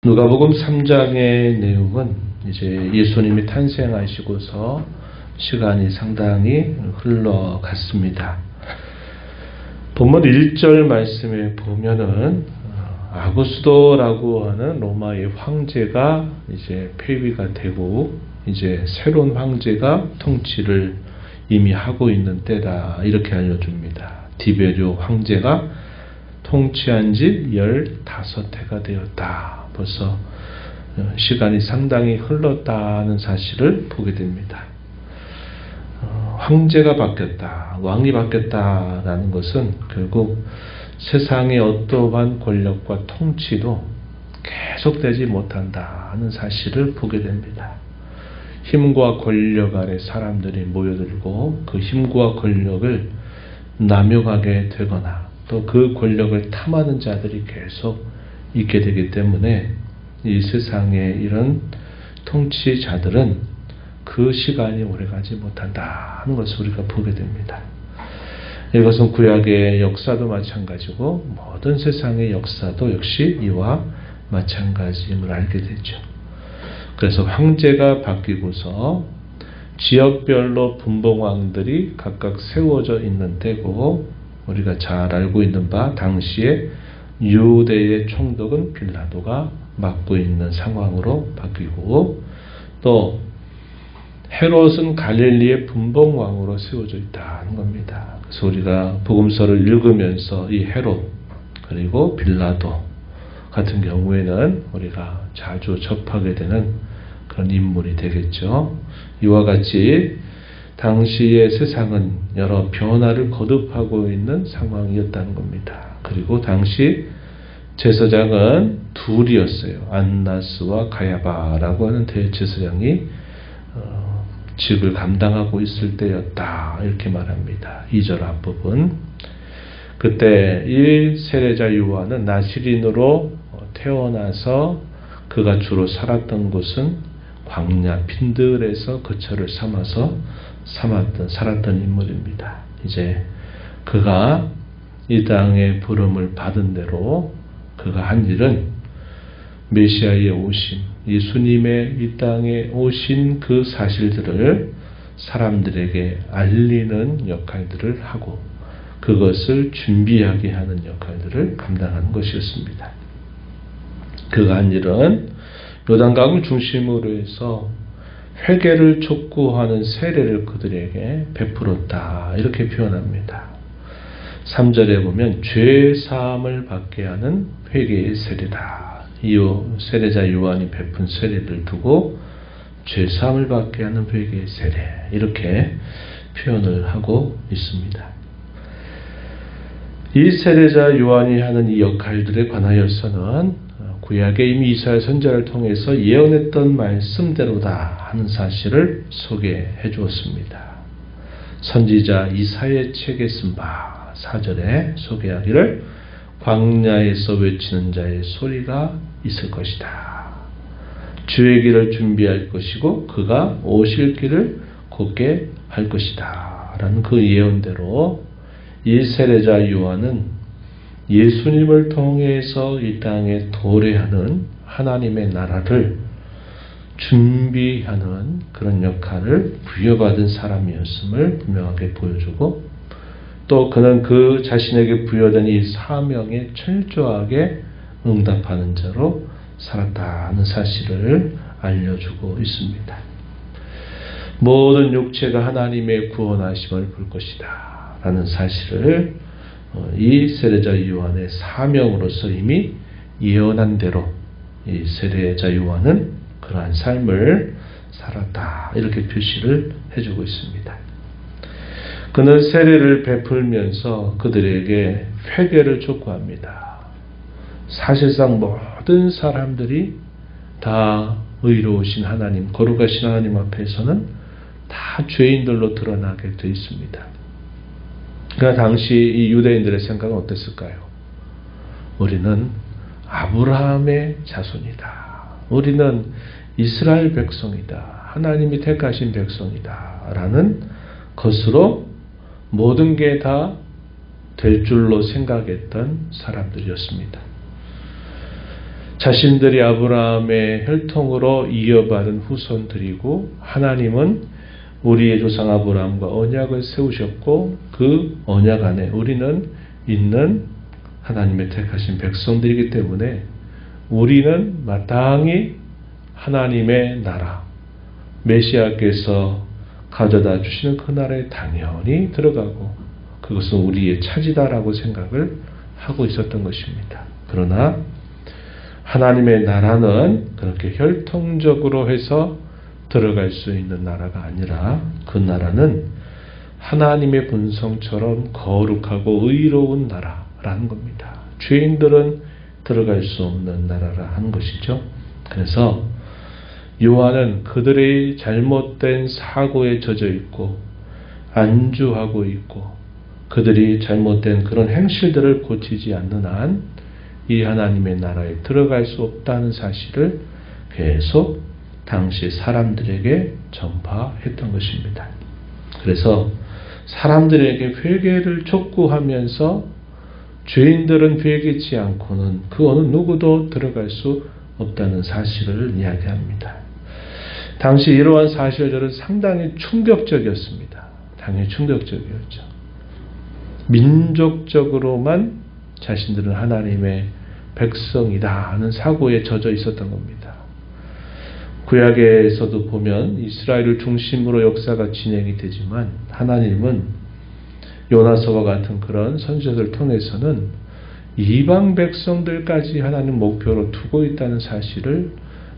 누가복음 3장의 내용은 이제 예수님이 탄생하시고서 시간이 상당히 흘러갔습니다. 본문 1절 말씀에 보면은 아구스도라고 하는 로마의 황제가 이제 폐위가 되고 이제 새로운 황제가 통치를 이미 하고 있는 때다 이렇게 알려줍니다. 디베리오 황제가 통치한 지 15해가 되었다. 벌써 시간이 상당히 흘렀다는 사실을 보게 됩니다. 황제가 바뀌었다, 왕이 바뀌었다라는 것은 결국 세상의 어떠한 권력과 통치도 계속되지 못한다는 사실을 보게 됩니다. 힘과 권력 아래 사람들이 모여들고 그 힘과 권력을 남용하게 되거나 또 그 권력을 탐하는 자들이 계속 있게 되기 때문에 이 세상의 이런 통치자들은 그 시간이 오래가지 못한다는 것을 우리가 보게 됩니다. 이것은 구약의 역사도 마찬가지고 모든 세상의 역사도 역시 이와 마찬가지임을 알게 되죠. 그래서 황제가 바뀌고서 지역별로 분봉왕들이 각각 세워져 있는 때고 우리가 잘 알고 있는 바 당시에 유대의 총독은 빌라도가 맡고 있는 상황으로 바뀌고 또 헤롯은 갈릴리의 분봉왕으로 세워져 있다는 겁니다. 그래서 우리가 복음서를 읽으면서 이 헤롯 그리고 빌라도 같은 경우에는 우리가 자주 접하게 되는 그런 인물이 되겠죠. 이와 같이 당시의 세상은 여러 변화를 거듭하고 있는 상황이었다는 겁니다. 그리고 당시 제사장은 둘이었어요. 안나스와 가야바라고 하는 대제사장이 직을 감당하고 있을 때였다 이렇게 말합니다. 2절 앞부분. 그때 이 세례자 요한은 나시린으로 태어나서 그가 주로 살았던 곳은 광야 빈들에서 거처를 살았던 인물입니다. 이제 그가 이 땅의 부름을 받은 대로 그가 한 일은 메시아의 오심, 예수님의 이 땅에 오신 그 사실들을 사람들에게 알리는 역할들을 하고 그것을 준비하게 하는 역할들을 감당하는 것이었습니다. 그가 한 일은 요단강을 중심으로 해서 회개를 촉구하는 세례를 그들에게 베풀었다 이렇게 표현합니다. 3절에 보면 죄 사함을 받게 하는 회개의 세례다. 이 세례자 요한이 베푼 세례를 두고 죄 사함을 받게 하는 회개의 세례 이렇게 표현을 하고 있습니다. 이 세례자 요한이 하는 이 역할들에 관하여서는 구약에 이미 이사야 선지자를 통해서 예언했던 말씀대로다 하는 사실을 소개해 주었습니다. 선지자 이사야의 책에 쓴 바 4절에 소개하기를 광야에서 외치는 자의 소리가 있을 것이다. 주의 길을 준비할 것이고 그가 오실 길을 곧게 할 것이다 라는 그 예언대로 이 세례자 요한은 예수님을 통해서 이 땅에 도래하는 하나님의 나라를 준비하는 그런 역할을 부여받은 사람이었음을 분명하게 보여주고 또 그는 그 자신에게 부여된 이 사명에 철저하게 응답하는 자로 살았다는 사실을 알려주고 있습니다. 모든 육체가 하나님의 구원하심을 볼 것이다 라는 사실을 이 세례자 요한의 사명으로서 이미 예언한 대로 이 세례자 요한은 그러한 삶을 살았다 이렇게 표시를 해주고 있습니다. 그는 세례를 베풀면서 그들에게 회개를 촉구합니다. 사실상 모든 사람들이 다 의로우신 하나님, 거룩하신 하나님 앞에서는 다 죄인들로 드러나게 되어 있습니다. 그러나 당시 이 유대인들의 생각은 어땠을까요? 우리는 아브라함의 자손이다. 우리는 이스라엘 백성이다. 하나님이 택하신 백성이다. 라는 것으로 모든 게 다 될 줄로 생각했던 사람들이었습니다. 자신들이 아브라함의 혈통으로 이어받은 후손들이고 하나님은 우리의 조상 아브라함과 언약을 세우셨고 그 언약 안에 우리는 있는 하나님의 택하신 백성들이기 때문에 우리는 마땅히 하나님의 나라, 메시아께서 가져다 주시는 그 나라에 당연히 들어가고 그것은 우리의 차지다라고 생각을 하고 있었던 것입니다. 그러나 하나님의 나라는 그렇게 혈통적으로 해서 들어갈 수 있는 나라가 아니라 그 나라는 하나님의 본성처럼 거룩하고 의로운 나라라는 겁니다. 죄인들은 들어갈 수 없는 나라라 하는 것이죠. 그래서 요한은 그들의 잘못된 사고에 젖어 있고 안주하고 있고 그들이 잘못된 그런 행실들을 고치지 않는 한 이 하나님의 나라에 들어갈 수 없다는 사실을 계속 당시 사람들에게 전파했던 것입니다. 그래서 사람들에게 회개를 촉구하면서 죄인들은 회개치 않고는 그 어느 누구도 들어갈 수 없다는 사실을 이야기합니다. 당시 이러한 사실들은 상당히 충격적이었습니다. 당연히 충격적이었죠. 민족적으로만 자신들은 하나님의 백성이다 하는 사고에 젖어 있었던 겁니다. 구약에서도 보면 이스라엘을 중심으로 역사가 진행이 되지만 하나님은 요나서와 같은 그런 선지자들을 통해서는 이방 백성들까지 하나님 목표로 두고 있다는 사실을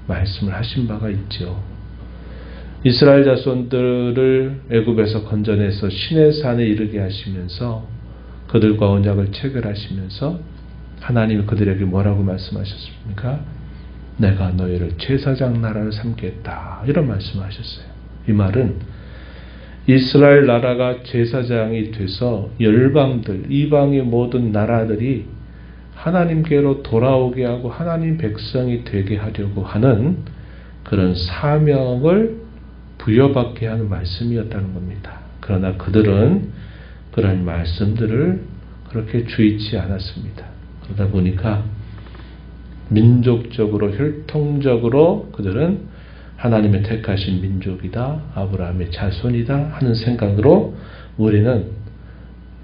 말씀을 하신 바가 있죠. 이스라엘 자손들을 애굽에서 건져내서 시내산에 이르게 하시면서 그들과 언약을 체결하시면서 하나님이 그들에게 뭐라고 말씀하셨습니까? 내가 너희를 제사장 나라를 삼겠다 이런 말씀하셨어요. 이 말은 이스라엘 나라가 제사장이 돼서 열방들, 이방의 모든 나라들이 하나님께로 돌아오게 하고 하나님 백성이 되게 하려고 하는 그런 사명을 부여받게 하는 말씀이었다는 겁니다. 그러나 그들은 그런 말씀들을 그렇게 주의치 않았습니다. 그러다 보니까 민족적으로 혈통적으로 그들은 하나님의 택하신 민족이다, 아브라함의 자손이다 하는 생각으로 우리는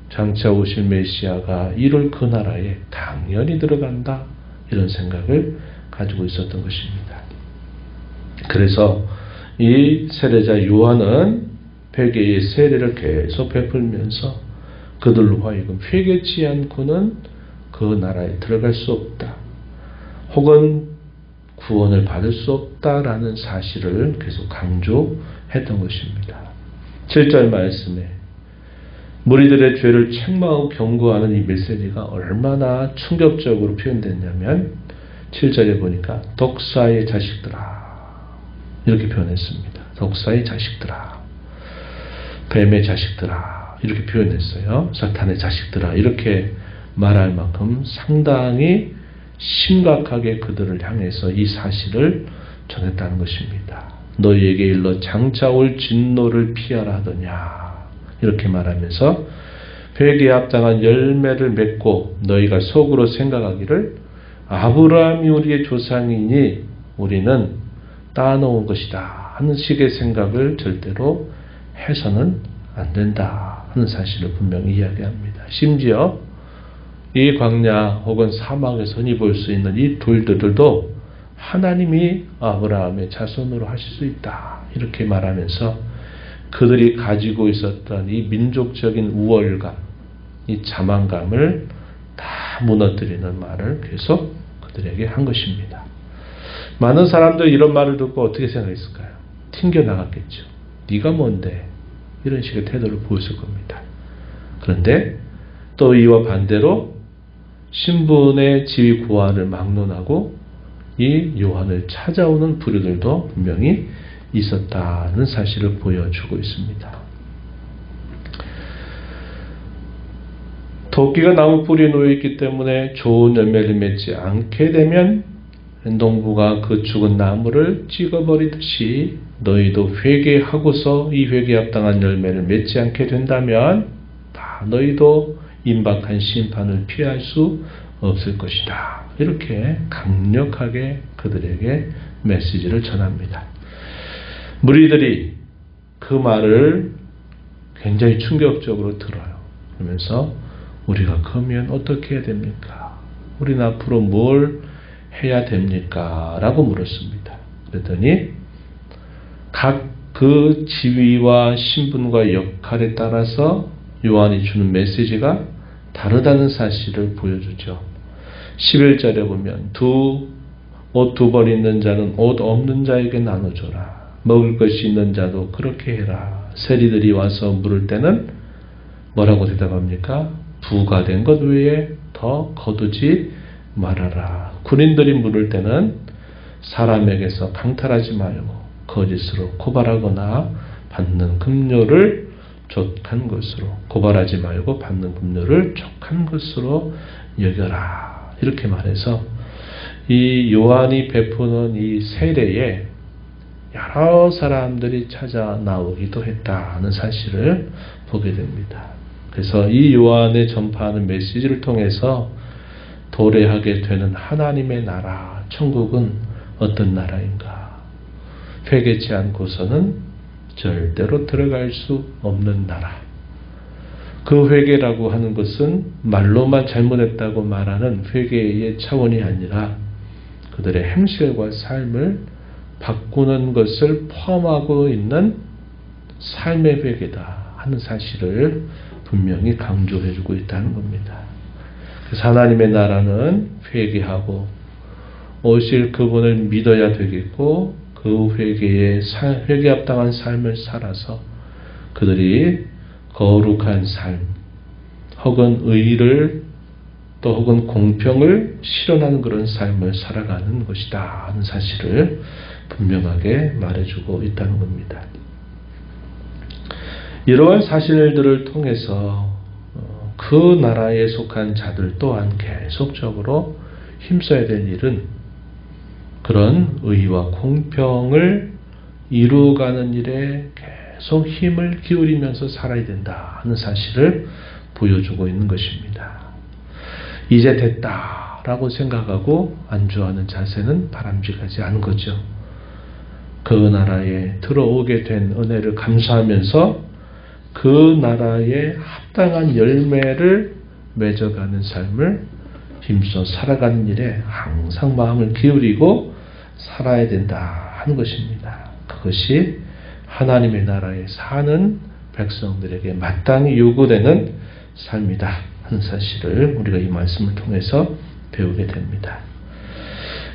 장차 오실 메시아가 이룰 그 나라에 당연히 들어간다 이런 생각을 가지고 있었던 것입니다. 그래서 이 세례자 요한은 회개의 세례를 계속 베풀면서 그들로 하여금 회개치 않고는 그 나라에 들어갈 수 없다. 혹은 구원을 받을 수 없다라는 사실을 계속 강조했던 것입니다. 7절 말씀에 무리들의 죄를 책망하고 경고하는 이 메시지가 얼마나 충격적으로 표현됐냐면 7절에 보니까 독사의 자식들아 이렇게 표현했습니다. 독사의 자식들아, 뱀의 자식들아 이렇게 표현했어요. 사탄의 자식들아 이렇게 말할 만큼 상당히 심각하게 그들을 향해서 이 사실을 전했다는 것입니다. 너희에게 일러 장차 올 진노를 피하라 하더냐 이렇게 말하면서 회개에 합당한 열매를 맺고 너희가 속으로 생각하기를 아브라함이 우리의 조상이니 우리는 따놓은 것이다 하는 식의 생각을 절대로 해서는 안 된다 하는 사실을 분명히 이야기합니다. 심지어 이 광야 혹은 사막에서 흔히 볼 수 있는 이 돌들도 하나님이 아브라함의 자손으로 하실 수 있다 이렇게 말하면서 그들이 가지고 있었던 이 민족적인 우월감, 이 자만감을 다 무너뜨리는 말을 계속 그들에게 한 것입니다. 많은 사람들이 이런 말을 듣고 어떻게 생각했을까요? 튕겨나갔겠죠. 네가 뭔데? 이런 식의 태도를 보였을 겁니다. 그런데 또 이와 반대로 신분의 지위 고하를 막론하고 이 요한을 찾아오는 부류들도 분명히 있었다는 사실을 보여주고 있습니다. 도끼가 나무 뿌리에 놓여있기 때문에 좋은 열매를 맺지 않게 되면 농부가 그 죽은 나무를 찍어버리듯이 너희도 회개하고서 이 회개에 합당한 열매를 맺지 않게 된다면 다 너희도 임박한 심판을 피할 수 없을 것이다. 이렇게 강력하게 그들에게 메시지를 전합니다. 무리들이 그 말을 굉장히 충격적으로 들어요. 그러면서 우리가 그러면 어떻게 해야 됩니까? 우리는 앞으로 뭘 해야 됩니까? 라고 물었습니다. 그랬더니 각 그 지위와 신분과 역할에 따라서 요한이 주는 메시지가 다르다는 사실을 보여주죠. 11절에 보면 옷 두 벌 있는 자는 옷 없는 자에게 나눠줘라. 먹을 것이 있는 자도 그렇게 해라. 세리들이 와서 물을 때는 뭐라고 대답합니까? 부가 된 것 외에 더 거두지 말아라. 군인들이 물을 때는 사람에게서 강탈하지 말고 거짓으로 고발하거나 받는 급료를 족한 것으로, 고발하지 말고 받는 급료를 족한 것으로 여겨라. 이렇게 말해서 이 요한이 베푸는 이 세례에 여러 사람들이 찾아 나오기도 했다는 사실을 보게 됩니다. 그래서 이 요한의 전파하는 메시지를 통해서 도래하게 되는 하나님의 나라, 천국은 어떤 나라인가? 회개치 않고서는 절대로 들어갈 수 없는 나라. 그 회개라고 하는 것은 말로만 잘못했다고 말하는 회개의 차원이 아니라 그들의 행실과 삶을 바꾸는 것을 포함하고 있는 삶의 회개다 하는 사실을 분명히 강조해주고 있다는 겁니다. 그래서 하나님의 나라는 회개하고 오실 그분을 믿어야 되겠고 그 회개에 합당한 삶을 살아서 그들이 거룩한 삶 혹은 의를 또 혹은 공평을 실현하는 그런 삶을 살아가는 것이다 하는 사실을 분명하게 말해주고 있다는 겁니다. 이러한 사실들을 통해서 그 나라에 속한 자들 또한 계속적으로 힘써야 될 일은 그런 의와 공평을 이루어가는 일에 계속 힘을 기울이면서 살아야 된다 하는 사실을 보여주고 있는 것입니다. 이제 됐다라고 생각하고 안주하는 자세는 바람직하지 않은 거죠. 그 나라에 들어오게 된 은혜를 감사하면서 그 나라에 합당한 열매를 맺어가는 삶을 힘써 살아가는 일에 항상 마음을 기울이고 살아야 된다 하는 것입니다. 그것이 하나님의 나라에 사는 백성들에게 마땅히 요구되는 삶이다 하는 사실을 우리가 이 말씀을 통해서 배우게 됩니다.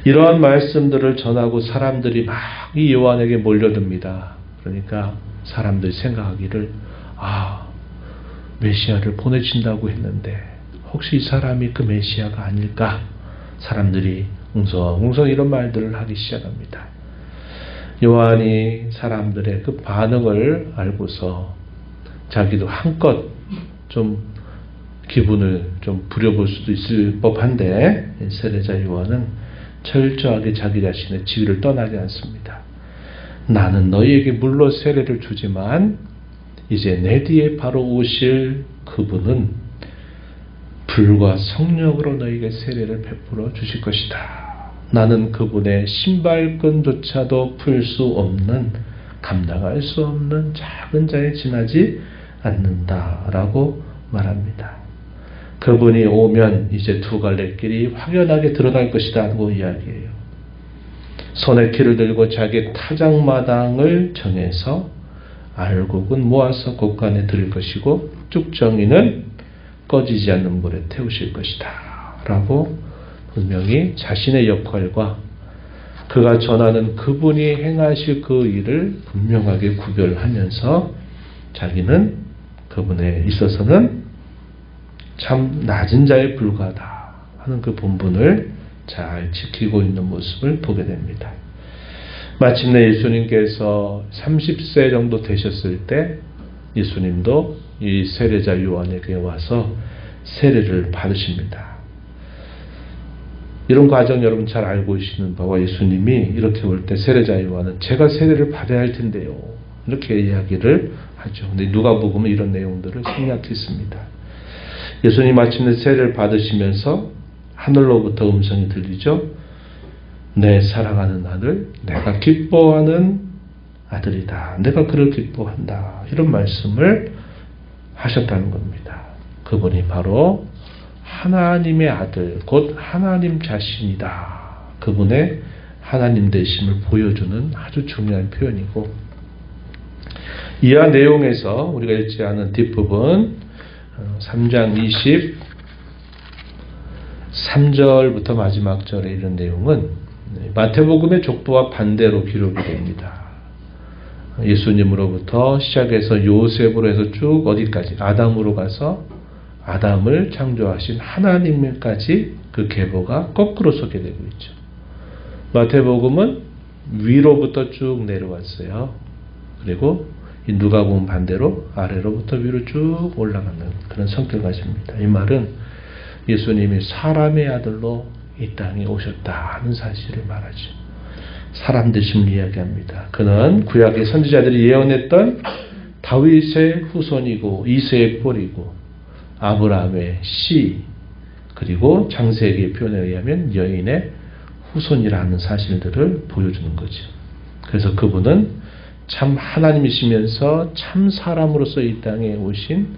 이러한 말씀들을 전하고 사람들이 막 이 요한에게 몰려듭니다. 그러니까 사람들이 생각하기를 메시아를 보내신다고 했는데 혹시 이 사람이 그 메시아가 아닐까? 사람들이 웅성웅성 이런 말들을 하기 시작합니다. 요한이 사람들의 그 반응을 알고서 자기도 한껏 좀 기분을 좀 부려볼 수도 있을 법한데 세례자 요한은 철저하게 자기 자신의 지위를 떠나지 않습니다. 나는 너희에게 물로 세례를 주지만 이제 내 뒤에 바로 오실 그분은 불과 성령으로 너희에게 세례를 베풀어 주실 것이다. 나는 그분의 신발끈조차도 풀 수 없는, 감당할 수 없는 작은 자에 지나지 않는다라고 말합니다. 그분이 오면 이제 두 갈래 길이 확연하게 드러날 것이라고 이야기해요. 손에 키를 들고 자기 타작마당을 정해서 알곡은 모아서 곳간에 들일 것이고 쭉정이는 꺼지지 않는 물에 태우실 것이다 라고 분명히 자신의 역할과 그가 전하는 그분이 행하실 그 일을 분명하게 구별하면서 자기는 그분에 있어서는 참 낮은 자에 불과하다 하는 그 본분을 잘 지키고 있는 모습을 보게 됩니다. 마침내 예수님께서 30세 정도 되셨을 때 예수님도 이 세례자 요한에게 와서 세례를 받으십니다. 이런 과정 여러분 잘 알고 계시는 바와 예수님이 이렇게 올 때 세례자 요한은 제가 세례를 받아야 할 텐데요. 이렇게 이야기를 하죠. 근데 누가복음은 이런 내용들을 생략했습니다. 예수님 마침내 세례를 받으시면서 하늘로부터 음성이 들리죠. 내 사랑하는 아들, 내가 기뻐하는 아들이다. 내가 그를 기뻐한다. 이런 말씀을 하셨다는 겁니다. 그분이 바로 하나님의 아들, 곧 하나님 자신이다. 그분의 하나님 되심을 보여주는 아주 중요한 표현이고, 이하 내용에서 우리가 읽지 않은 뒷부분 3장 23절부터 마지막 절에 이런 내용은 마태복음의 족보와 반대로 기록이 됩니다. 예수님으로부터 시작해서 요셉으로 해서 쭉 어디까지? 아담으로 가서 아담을 창조하신 하나님까지 그 계보가 거꾸로 소개되고 있죠. 마태복음은 위로부터 쭉 내려왔어요. 그리고 이 누가복음 반대로 아래로부터 위로 쭉 올라가는 그런 성격을 가집니다. 이 말은 예수님이 사람의 아들로 이 땅에 오셨다는 사실을 말하죠. 사람 되심을 이야기합니다. 그는 구약의 선지자들이 예언했던 다윗의 후손이고 이새의 꼴이고 아브라함의 씨, 그리고 창세기의 표현에 의하면 여인의 후손이라는 사실들을 보여주는 거죠. 그래서 그분은 참 하나님이시면서 참 사람으로서 이 땅에 오신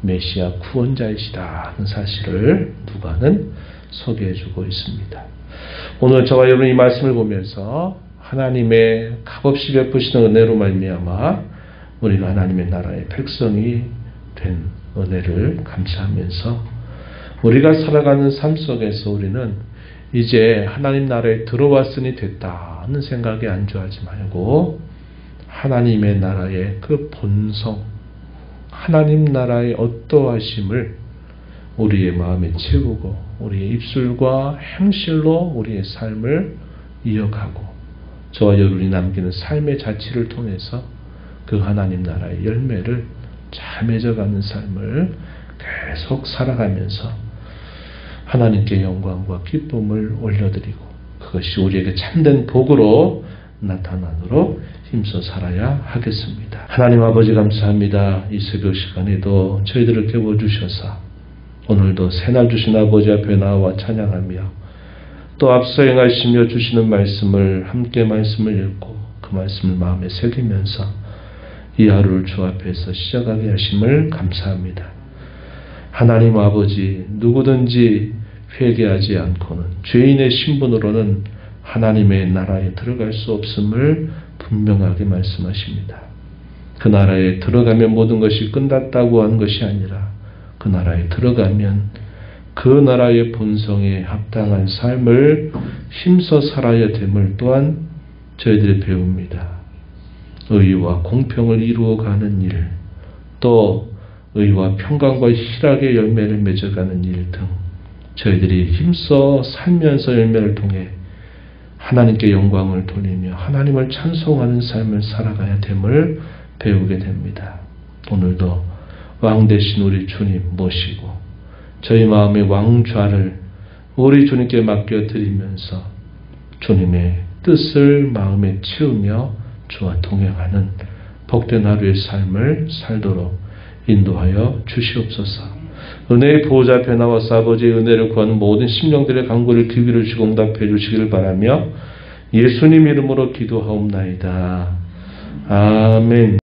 메시아 구원자이시다는 사실을 누가는 소개해주고 있습니다. 오늘 저와 여러분이 이 말씀을 보면서 하나님의 값없이 베푸시는 은혜로 말미암아 우리가 하나님의 나라의 백성이 된 은혜를 감사하면서 우리가 살아가는 삶 속에서 우리는 이제 하나님 나라에 들어왔으니 됐다는 생각에 안주하지 말고 하나님의 나라의 그 본성, 하나님 나라의 어떠하심을 우리의 마음에 채우고 우리의 입술과 행실로 우리의 삶을 이어가고 저와 여러분이 남기는 삶의 자취를 통해서 그 하나님 나라의 열매를 잘 맺어가는 삶을 계속 살아가면서 하나님께 영광과 기쁨을 올려드리고 그것이 우리에게 참된 복으로 나타나도록 힘써 살아야 하겠습니다. 하나님 아버지 감사합니다. 이 새벽 시간에도 저희들을 깨워주셔서 오늘도 새날 주신 아버지 앞에 나와 찬양하며 또 앞서 행하시며 주시는 말씀을 함께 말씀을 읽고 그 말씀을 마음에 새기면서 이 하루를 주 앞에서 시작하게 하심을 감사합니다. 하나님 아버지, 누구든지 회개하지 않고는 죄인의 신분으로는 하나님의 나라에 들어갈 수 없음을 분명하게 말씀하십니다. 그 나라에 들어가면 모든 것이 끝났다고 하는 것이 아니라 그 나라에 들어가면 그 나라의 본성에 합당한 삶을 힘써 살아야 됨을 또한 저희들이 배웁니다. 의와 공평을 이루어가는 일, 또 의와 평강과 희락의 열매를 맺어가는 일 등 저희들이 힘써 살면서 열매를 통해 하나님께 영광을 돌리며 하나님을 찬송하는 삶을 살아가야 됨을 배우게 됩니다. 오늘도 왕 되신 우리 주님 모시고 저희 마음의 왕좌를 우리 주님께 맡겨드리면서 주님의 뜻을 마음에 채우며 주와 동행하는 복된 하루의 삶을 살도록 인도하여 주시옵소서. 은혜의 보호자 앞에 나와서 아버지의 은혜를 구하는 모든 심령들의 간구를 귀 기울여 주시고 응답해 주시기를 바라며 예수님 이름으로 기도하옵나이다. 아멘.